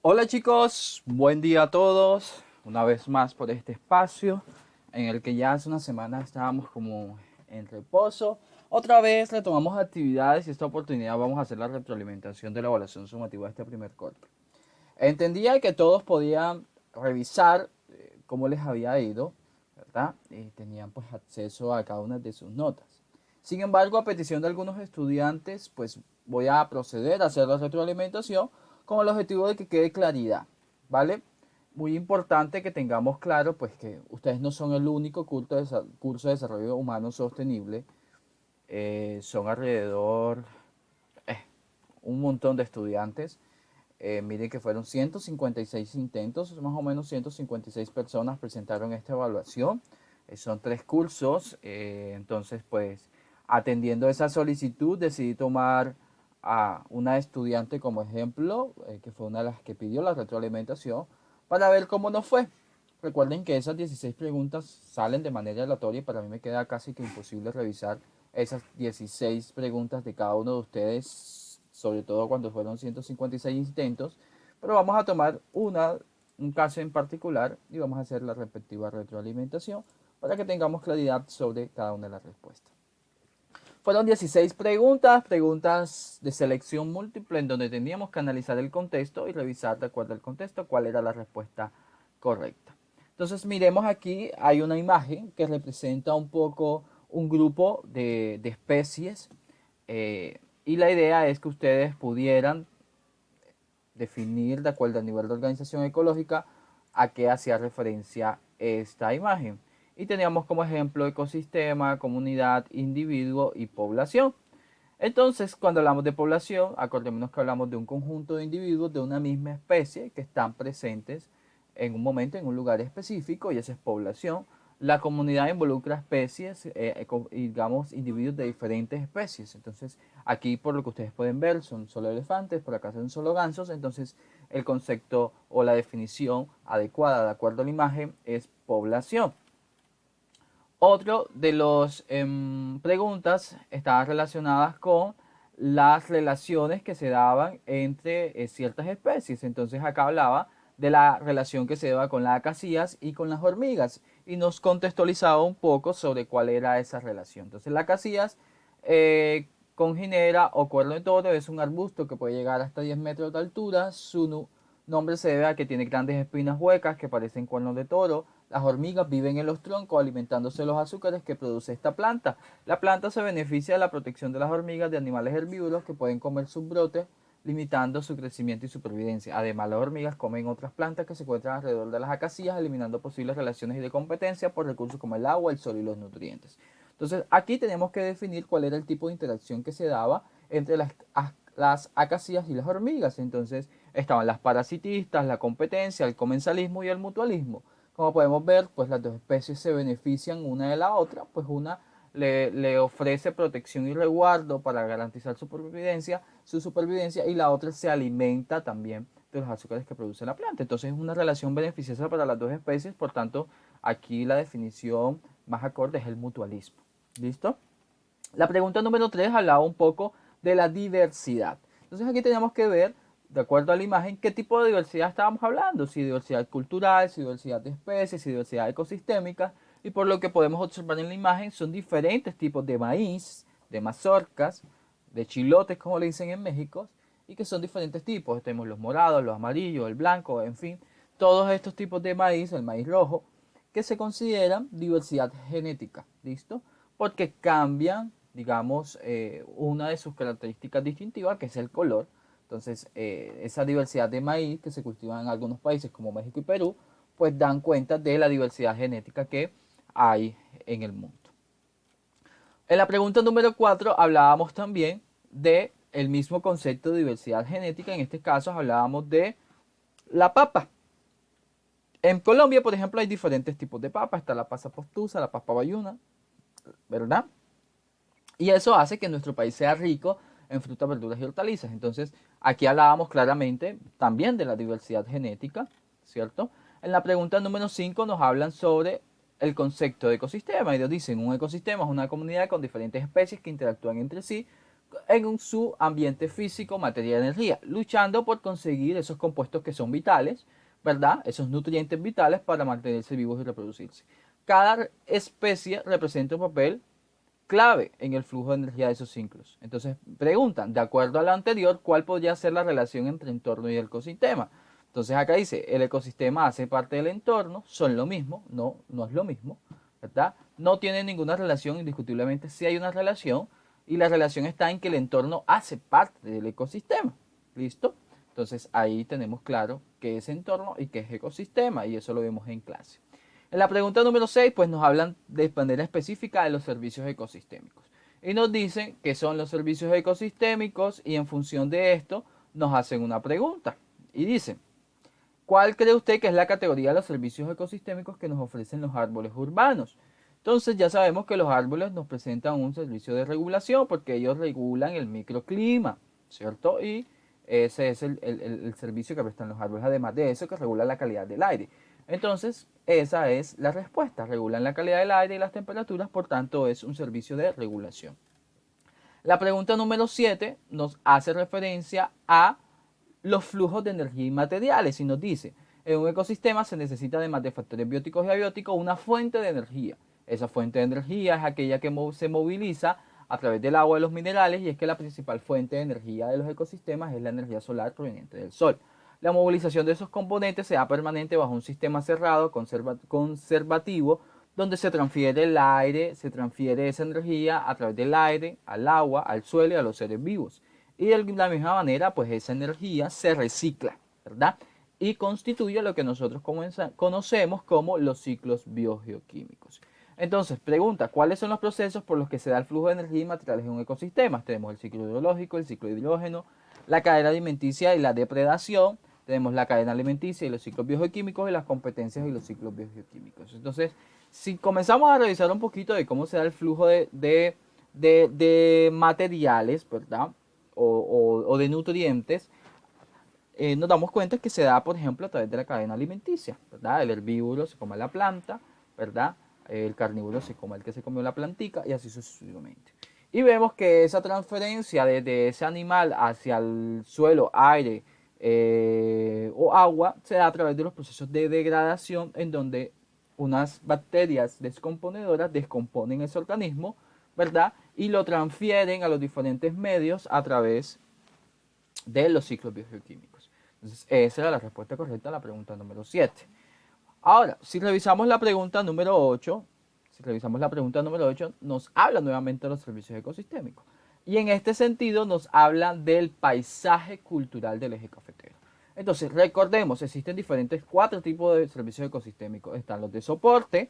Hola chicos, buen día a todos. Una vez más por este espacio en el que ya hace una semana estábamos como en reposo. Otra vez retomamos actividades y esta oportunidad vamos a hacer la retroalimentación de la evaluación sumativa de este primer corte. Entendía que todos podían revisar cómo les había ido, ¿verdad? Y tenían pues acceso a cada una de sus notas. Sin embargo, a petición de algunos estudiantes, pues voy a proceder a hacer la retroalimentación con el objetivo de que quede claridad, ¿vale? Muy importante que tengamos claro pues que ustedes no son el único curso de desarrollo humano sostenible. Son alrededor eh, un montón de estudiantes. Miren que fueron 156 intentos, más o menos 156 personas presentaron esta evaluación. Son 3 cursos, entonces pues atendiendo esa solicitud decidí tomar a una estudiante como ejemplo, que fue una de las que pidió la retroalimentación, para ver cómo nos fue. Recuerden que esas 16 preguntas salen de manera aleatoria y para mí me queda casi que imposible revisar esas 16 preguntas de cada uno de ustedes, sobre todo cuando fueron 156 intentos, pero vamos a tomar un caso en particular y vamos a hacer la respectiva retroalimentación para que tengamos claridad sobre cada una de las respuestas. Fueron 16 preguntas de selección múltiple en donde teníamos que analizar el contexto y revisar de acuerdo al contexto cuál era la respuesta correcta. Entonces miremos aquí, hay una imagen que representa un poco un grupo de especies, y la idea es que ustedes pudieran definir de acuerdo al nivel de organización ecológica a qué hacía referencia esta imagen. Y teníamos como ejemplo ecosistema, comunidad, individuo y población. Entonces, cuando hablamos de población, acordémonos que hablamos de un conjunto de individuos de una misma especie que están presentes en un momento, en un lugar específico, y esa es población. La comunidad involucra especies, digamos, individuos de diferentes especies. Entonces, aquí por lo que ustedes pueden ver, son solo elefantes, por acá son solo gansos. Entonces, el concepto o la definición adecuada, de acuerdo a la imagen, es población. Otro de las preguntas estaban relacionadas con las relaciones que se daban entre ciertas especies. Entonces acá hablaba de la relación que se daba con las acacias y con las hormigas y nos contextualizaba un poco sobre cuál era esa relación. Entonces la acacias con ginera o cuerno de toro es un arbusto que puede llegar hasta 10 metros de altura. Su nombre se debe a que tiene grandes espinas huecas que parecen cuernos de toro. Las hormigas viven en los troncos alimentándose de los azúcares que produce esta planta. La planta se beneficia de la protección de las hormigas de animales herbívoros que pueden comer sus brotes, limitando su crecimiento y supervivencia. Además, las hormigas comen otras plantas que se encuentran alrededor de las acacias, eliminando posibles relaciones de competencia por recursos como el agua, el sol y los nutrientes. Entonces, aquí tenemos que definir cuál era el tipo de interacción que se daba entre las acacias y las hormigas. Entonces, estaban las parasitistas, la competencia, el comensalismo y el mutualismo. Como podemos ver, pues las dos especies se benefician una de la otra, pues una le ofrece protección y resguardo para garantizar su supervivencia, y la otra se alimenta también de los azúcares que produce la planta. Entonces es una relación beneficiosa para las dos especies, por tanto aquí la definición más acorde es el mutualismo. ¿Listo? La pregunta número 3 hablaba un poco de la diversidad. Entonces aquí tenemos que ver, de acuerdo a la imagen, qué tipo de diversidad estábamos hablando. Si diversidad cultural, si diversidad de especies, si diversidad ecosistémica. Y por lo que podemos observar en la imagen, son diferentes tipos de maíz, de mazorcas, de chilotes, como le dicen en México, y que son diferentes tipos. Tenemos los morados, los amarillos, el blanco, en fin. Todos estos tipos de maíz, el maíz rojo, que se consideran diversidad genética. ¿Listo? Porque cambian, digamos, una de sus características distintivas, que es el color. Entonces, esa diversidad de maíz que se cultiva en algunos países como México y Perú, pues dan cuenta de la diversidad genética que hay en el mundo. En la pregunta número 4 hablábamos también de el mismo concepto de diversidad genética. En este caso hablábamos de la papa. En Colombia, por ejemplo, hay diferentes tipos de papa. Está la pasa postusa, la papa bayuna, ¿verdad? Y eso hace que nuestro país sea rico en frutas, verduras y hortalizas. Entonces, aquí hablábamos claramente también de la diversidad genética, ¿cierto? En la pregunta número 5 nos hablan sobre el concepto de ecosistema. Ellos dicen, un ecosistema es una comunidad con diferentes especies que interactúan entre sí en su ambiente físico, materia y energía, luchando por conseguir esos compuestos que son vitales, ¿verdad? Esos nutrientes vitales para mantenerse vivos y reproducirse. Cada especie representa un papel clave en el flujo de energía de esos ciclos. Entonces preguntan, de acuerdo a lo anterior, ¿cuál podría ser la relación entre entorno y ecosistema? Entonces acá dice, el ecosistema hace parte del entorno, son lo mismo, no, no es lo mismo, ¿verdad? No tiene ninguna relación, indiscutiblemente sí hay una relación, y la relación está en que el entorno hace parte del ecosistema. ¿Listo? Entonces ahí tenemos claro qué es entorno y qué es ecosistema, y eso lo vemos en clase. En la pregunta número 6, pues nos hablan de manera específica de los servicios ecosistémicos. Y nos dicen qué son los servicios ecosistémicos y en función de esto nos hacen una pregunta. Y dicen, ¿cuál cree usted que es la categoría de los servicios ecosistémicos que nos ofrecen los árboles urbanos? Entonces ya sabemos que los árboles nos presentan un servicio de regulación porque ellos regulan el microclima, ¿cierto? Y ese es el servicio que prestan los árboles, además de eso que regula la calidad del aire. Entonces, esa es la respuesta. Regulan la calidad del aire y las temperaturas, por tanto, es un servicio de regulación. La pregunta número 7 nos hace referencia a los flujos de energía y materiales y nos dice, en un ecosistema se necesita además de factores bióticos y abióticos una fuente de energía. Esa fuente de energía es aquella que se moviliza a través del agua y los minerales y es que la principal fuente de energía de los ecosistemas es la energía solar proveniente del sol. La movilización de esos componentes se da permanente bajo un sistema cerrado, conservativo, donde se transfiere el aire, se transfiere esa energía a través del aire, al agua, al suelo y a los seres vivos. Y de la misma manera, pues esa energía se recicla, ¿verdad? Y constituye lo que nosotros conocemos como los ciclos biogeoquímicos. Entonces, pregunta, ¿cuáles son los procesos por los que se da el flujo de energía y materiales en un ecosistema? Tenemos el ciclo hidrológico, el ciclo de hidrógeno, la cadena alimenticia y la depredación. Tenemos la cadena alimenticia y los ciclos biogeoquímicos y las competencias y los ciclos biogeoquímicos. Entonces, si comenzamos a revisar un poquito de cómo se da el flujo de materiales, ¿verdad? O de nutrientes, nos damos cuenta que se da, por ejemplo, a través de la cadena alimenticia, ¿verdad? El herbívoro se come la planta, ¿verdad? El carnívoro se come el que se comió la plantica y así sucesivamente. Y vemos que esa transferencia de ese animal hacia el suelo, aire o agua se da a través de los procesos de degradación en donde unas bacterias descomponedoras descomponen ese organismo, ¿verdad? Y lo transfieren a los diferentes medios a través de los ciclos biogeoquímicos. Entonces, esa era la respuesta correcta a la pregunta número 7. Ahora, si revisamos la pregunta número 8, nos habla nuevamente de los servicios ecosistémicos. Y en este sentido nos habla del paisaje cultural del eje cafetero. Entonces, recordemos, existen diferentes 4 tipos de servicios ecosistémicos. Están los de soporte,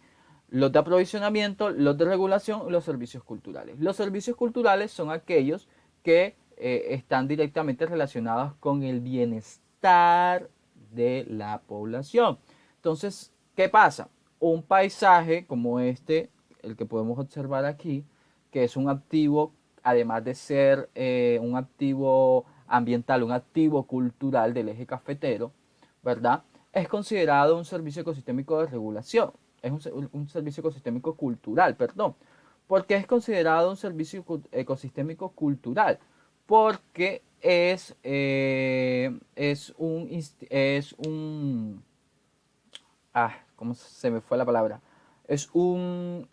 los de aprovisionamiento, los de regulación y los servicios culturales. Los servicios culturales son aquellos que están directamente relacionados con el bienestar de la población. Entonces, ¿qué pasa? Un paisaje como este, el que podemos observar aquí, que es un activo, además de ser un activo ambiental, un activo cultural del eje cafetero, ¿verdad? Es considerado un servicio ecosistémico de regulación, es un servicio ecosistémico cultural, perdón. ¿Por qué es considerado un servicio ecosistémico cultural? Porque ¿cómo se me fue la palabra? Es un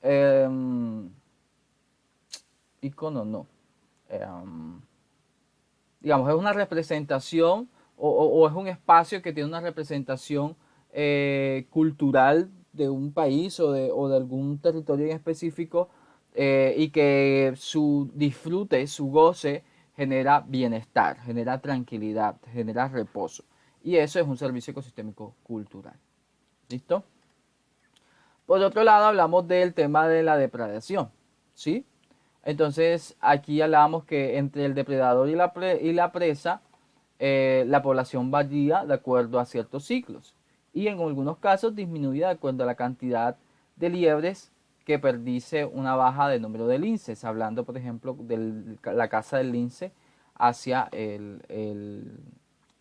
icono, no. Digamos, es una representación o es un espacio que tiene una representación cultural de un país o de algún territorio en específico y que su disfrute, su goce genera bienestar, genera tranquilidad, genera reposo. Y eso es un servicio ecosistémico cultural. ¿Listo? Por otro lado, hablamos del tema de la depredación, ¿sí? Entonces, aquí hablábamos que entre el depredador y la presa, la población varía de acuerdo a ciertos ciclos y en algunos casos disminuye de acuerdo a la cantidad de liebres que perdice una baja de número de linces, hablando, por ejemplo, de la caza del lince hacia el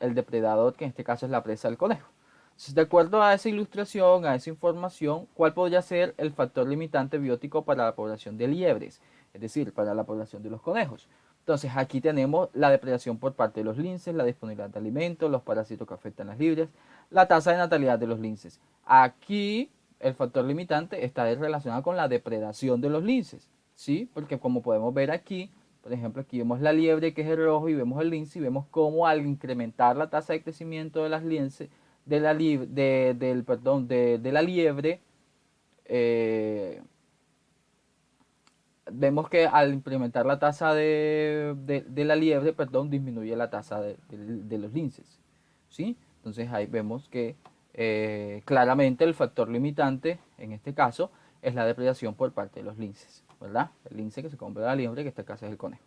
depredador, que en este caso es la presa del conejo. Entonces, de acuerdo a esa ilustración, a esa información, ¿cuál podría ser el factor limitante biótico para la población de liebres? Es decir, para la población de los conejos. Entonces aquí tenemos la depredación por parte de los linces, la disponibilidad de alimentos, los parásitos que afectan las liebres, la tasa de natalidad de los linces. Aquí el factor limitante está relacionado con la depredación de los linces, ¿sí? Porque como podemos ver aquí, por ejemplo, aquí vemos la liebre que es el rojo y vemos el lince y vemos cómo al incrementar la tasa de crecimiento de las linces, de la liebre, eh, vemos que al implementar la tasa de la liebre, perdón, disminuye la tasa de los linces, ¿sí? Entonces ahí vemos que claramente el factor limitante, en este caso, es la depredación por parte de los linces, ¿verdad? El lince que se come de la liebre, que en este caso es el conejo.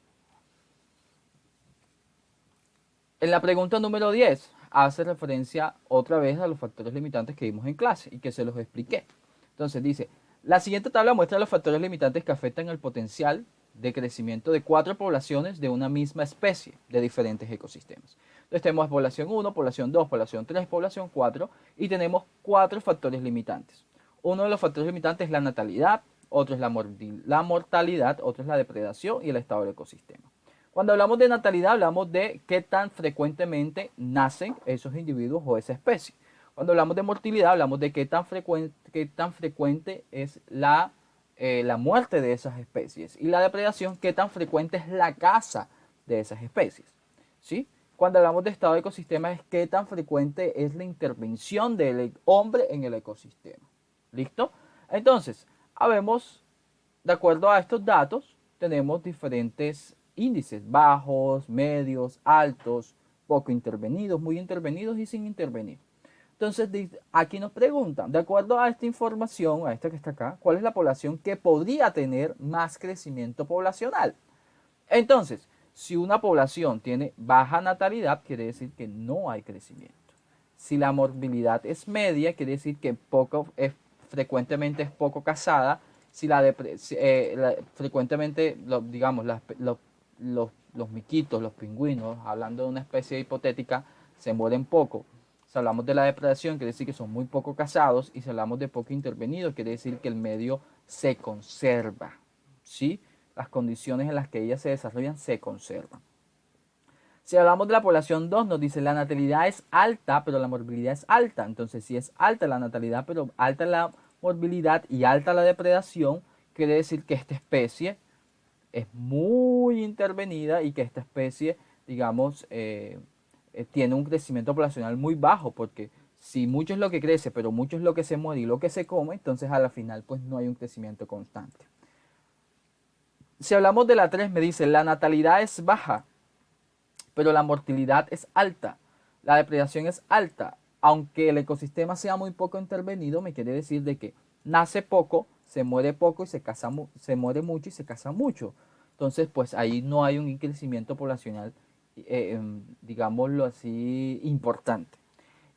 En la pregunta número 10 hace referencia otra vez a los factores limitantes que vimos en clase y que se los expliqué. Entonces dice, la siguiente tabla muestra los factores limitantes que afectan el potencial de crecimiento de 4 poblaciones de una misma especie de diferentes ecosistemas. Entonces tenemos población 1, población 2, población 3, población 4 y tenemos 4 factores limitantes. Uno de los factores limitantes es la natalidad, otro es la mortalidad, otro es la depredación y el estado del ecosistema. Cuando hablamos de natalidad, hablamos de qué tan frecuentemente nacen esos individuos o esa especie. Cuando hablamos de mortalidad, hablamos de qué tan frecuente es la muerte de esas especies. Y la depredación, qué tan frecuente es la caza de esas especies. ¿Sí? Cuando hablamos de estado de ecosistema, es qué tan frecuente es la intervención del hombre en el ecosistema. ¿Listo? Entonces, habemos, de acuerdo a estos datos, tenemos diferentes índices, bajos, medios, altos, poco intervenidos, muy intervenidos y sin intervenir. Entonces, aquí nos preguntan, de acuerdo a esta información, a esta que está acá, ¿cuál es la población que podría tener más crecimiento poblacional? Entonces, si una población tiene baja natalidad, quiere decir que no hay crecimiento. Si la morbilidad es media, quiere decir que frecuentemente es poco casada. Si frecuentemente, digamos, los miquitos, los pingüinos, hablando de una especie hipotética, se mueren poco. Si hablamos de la depredación, quiere decir que son muy poco casados. Y si hablamos de poco intervenido, quiere decir que el medio se conserva. ¿Sí? Las condiciones en las que ellas se desarrollan se conservan. Si hablamos de la población 2, nos dice la natalidad es alta, pero la morbilidad es alta. Entonces, si es alta la natalidad, pero alta la morbilidad y alta la depredación, quiere decir que esta especie es muy intervenida y que esta especie, digamos, tiene un crecimiento poblacional muy bajo, porque si mucho es lo que crece, pero mucho es lo que se muere y lo que se come, entonces a la final pues no hay un crecimiento constante. Si hablamos de la 3, me dice la natalidad es baja, pero la mortalidad es alta, la depredación es alta. Aunque el ecosistema sea muy poco intervenido, me quiere decir de que nace poco, se muere poco y se muere mucho y se casa mucho. Entonces, pues ahí no hay un crecimiento poblacional, digámoslo así, importante.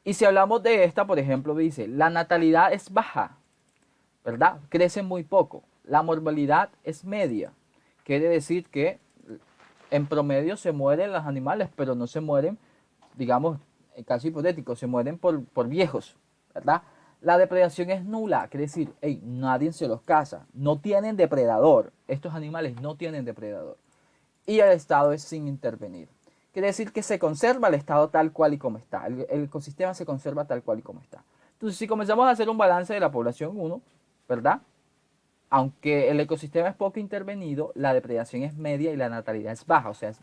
Y si hablamos de esta, por ejemplo, dice, la natalidad es baja, ¿verdad? Crece muy poco. La mortalidad es media. Quiere decir que en promedio se mueren los animales, pero no se mueren, digamos, en caso hipotético, se mueren por viejos, ¿verdad? La depredación es nula, quiere decir, hey, nadie se los caza, no tienen depredador, estos animales no tienen depredador. Y el estado es sin intervenir. Quiere decir que se conserva el estado tal cual y como está, el ecosistema se conserva tal cual y como está. Entonces, si comenzamos a hacer un balance de la población 1, ¿verdad? Aunque el ecosistema es poco intervenido, la depredación es media y la natalidad es baja. O sea,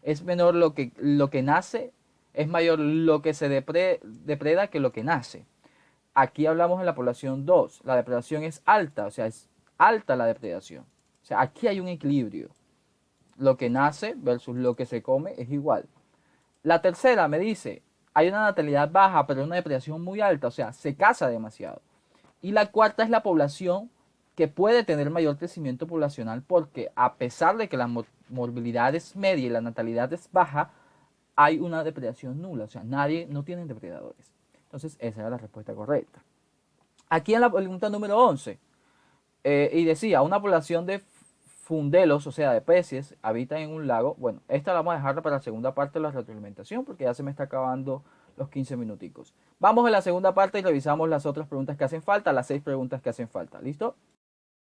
es menor lo que nace, es mayor lo que se depreda que lo que nace. Aquí hablamos en la población 2. La depredación es alta, o sea, es alta la depredación. O sea, aquí hay un equilibrio. Lo que nace versus lo que se come es igual. La tercera me dice, hay una natalidad baja, pero una depredación muy alta, o sea, se caza demasiado. Y la cuarta es la población que puede tener mayor crecimiento poblacional porque a pesar de que la morbilidad es media y la natalidad es baja, hay una depredación nula, o sea, no tienen depredadores. Entonces, esa era la respuesta correcta. Aquí en la pregunta número 11, y decía, una población de fundelos, o sea, de peces, habitan en un lago. Bueno, esta la vamos a dejar para la segunda parte de la retroalimentación porque ya se me está acabando los 15 minuticos. Vamos a la segunda parte y revisamos las otras preguntas que hacen falta, las 6 preguntas que hacen falta. ¿Listo?